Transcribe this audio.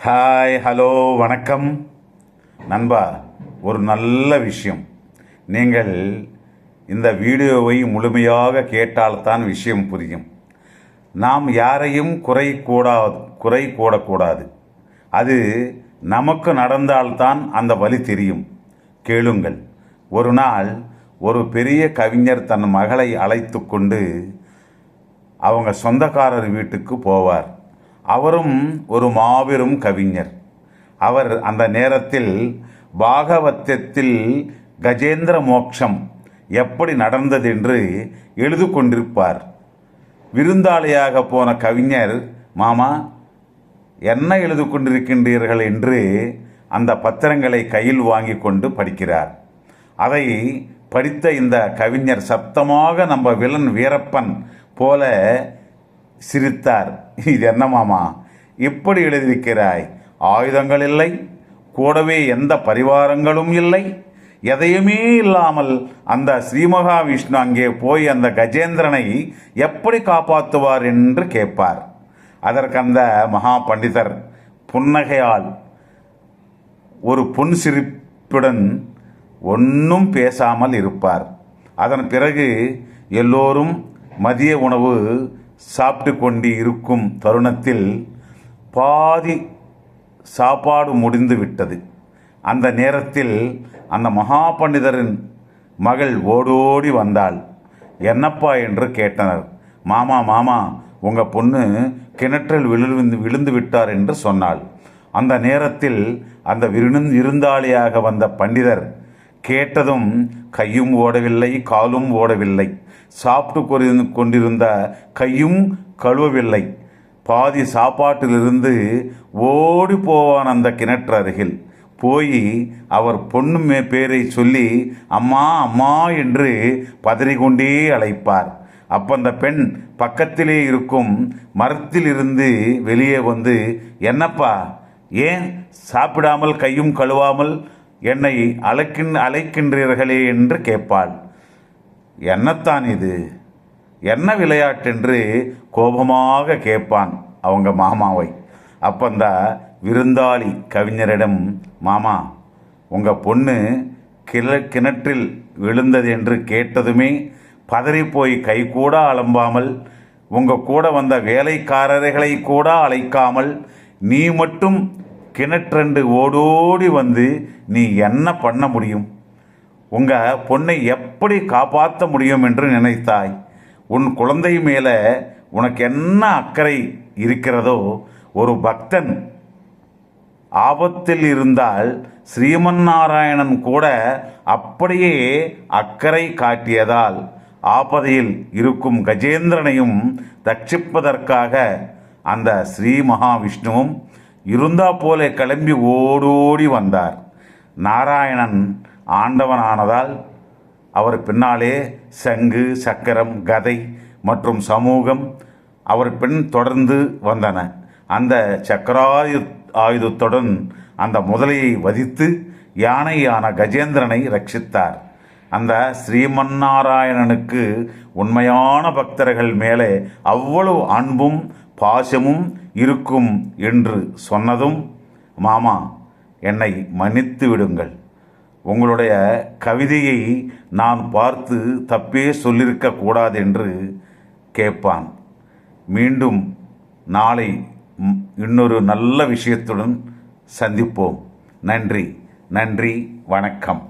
Hi, hello, வணக்கம் நண்பா. ஒரு நல்ல விஷயம். நீங்கள் இந்த வீடியோவை முழுமையாக கேட்டால்தான் விஷயம் புரியும். நாம் யாரையும் குறை கூடக்கூடாது. அது நமக்கு நடந்தால்தான் அந்த வலி தெரியும். கேளுங்கள். ஒரு நாள் ஒரு பெரிய கவிஞர் தன் மகளை அழைத்து கொண்டு அவங்க சொந்தக்காரர் வீட்டுக்கு போவார். அவரும் ஒரு மாபெரும் கவிஞர். அவர் அந்த நேரத்தில் பாகவதத்தில் கஜேந்திர மோட்சம் எப்படி நடந்தது என்று எழுது கொண்டிருப்பார். விருந்தாளியாக போன கவிஞர், மாமா என்ன எழுது கொண்டிருக்கின்றீர்கள் என்று அந்த பத்திரங்களை கையில் வாங்கி கொண்டு படிக்கிறார். அதை படித்த இந்த கவிஞர் சத்தமாக நம்ம வில்லன் வீரப்பன் போல சிரித்தார். இது என்ன மாமா இப்படி எழுதியிருக்கிறாய்? ஆயுதங்கள் இல்லை, கூடவே எந்த பரிவாரங்களும் இல்லை, எதையுமே இல்லாமல் அந்த ஸ்ரீ மகாவிஷ்ணு அங்கே போய் அந்த கஜேந்திரனை எப்படி காப்பாற்றுவார் என்று கேட்பார். அதற்கு அந்த மகா பண்டிதர் புன்னகையால் ஒரு புன்சிரிப்புடன் ஒன்றும் பேசாமல் இருப்பார். அதன் பிறகு எல்லோரும் மதிய உணவு சாப்பிட்டு கொண்டு இருக்கும் தருணத்தில் பாதி சாப்பாடு முடிந்து விட்டது. அந்த நேரத்தில் அந்த மகா பண்டிதரின் மகள் ஓடோடி வந்தாள். என்னப்பா என்று கேட்டனர். மாமா மாமா உங்கள் பொண்ணு கிணற்றில் விழுந்து விட்டார் என்று சொன்னாள். அந்த நேரத்தில் அந்த விருந்தாளியாக வந்த பண்டிதர் கேட்டதும் கையும் ஓடவில்லை, காலும் ஓடவில்லை, சாப்பிட்டு கொண்டிருந்த கையும் கழுவவில்லை. பாதி சாப்பாட்டிலிருந்து ஓடி போவான் அந்த கிணற்று அருகில் போய் அவர் பொண்ணு பேரை சொல்லி அம்மா அம்மா என்று பதறிக்கொண்டே அழைப்பார். அப்போ அந்த பெண் பக்கத்திலே இருக்கும் மரத்தில் இருந்து வெளியே வந்து, என்னப்பா ஏன் சாப்பிடாமல் கையும் கழுவாமல் என்னை அழைக்கின்றீர்களே என்று கேட்பாள். என்னத்தான் இது, என்ன விளையாட்டென்று கோபமாக கேட்பான் அவங்க மாமாவை. அப்பந்த விருந்தாளி கவிஞரிடம், மாமா உங்கள் பொண்ணு கிணற்றில் விழுந்தது என்று கேட்டதுமே பதறிப்போய் கை கூட அலம்பாமல், உங்கள் கூட வந்த வேலைக்காரர்களை கூட அழைக்காமல் நீ மட்டும் கிணற்றண்டு ஓடோடி வந்து நீ என்ன பண்ண முடியும்? உங்கள் பொண்ணை எப்படி காப்பாற்ற முடியும் என்று நினைத்தாய்? உன் குழந்தை மேலே உனக்கு என்ன அக்கறை இருக்கிறதோ? ஒரு பக்தன் ஆபத்தில் இருந்தால் ஸ்ரீமன்னாராயணன் கூட அப்படியே அக்கறை காட்டியதால் ஆபத்தில் இருக்கும் கஜேந்திரனையும் ரட்சிப்பதற்காக அந்த ஸ்ரீ மகாவிஷ்ணுவும் இருந்தா போல கிளம்பி ஓடோடி வந்தார். நாராயணன் ஆண்டவனானதால் அவர் பின்னாலே சங்கு, சக்கரம், கதை மற்றும் சமூகம் அவர் பின் தொடர்ந்து வந்தன. அந்த ஆயுதத்துடன் அந்த முதலையை வதித்து யானையான கஜேந்திரனை ரட்சித்தார். அந்த ஸ்ரீமன்னாராயணனுக்கு உண்மையான பக்தர்கள் மேலே அவ்வளவு அன்பும் பாசமும் இருக்கும் என்று சொன்னதும், மாமா என்னை மன்னித்து விடுங்கள், உங்களுடைய கவிதையை நான் பார்த்து தப்பே சொல்லியிருக்க கூடாது என்று கேட்பான். மீண்டும் நாளை இன்னொரு நல்ல விஷயத்துடன் சந்திப்போம். நன்றி, நன்றி, வணக்கம்.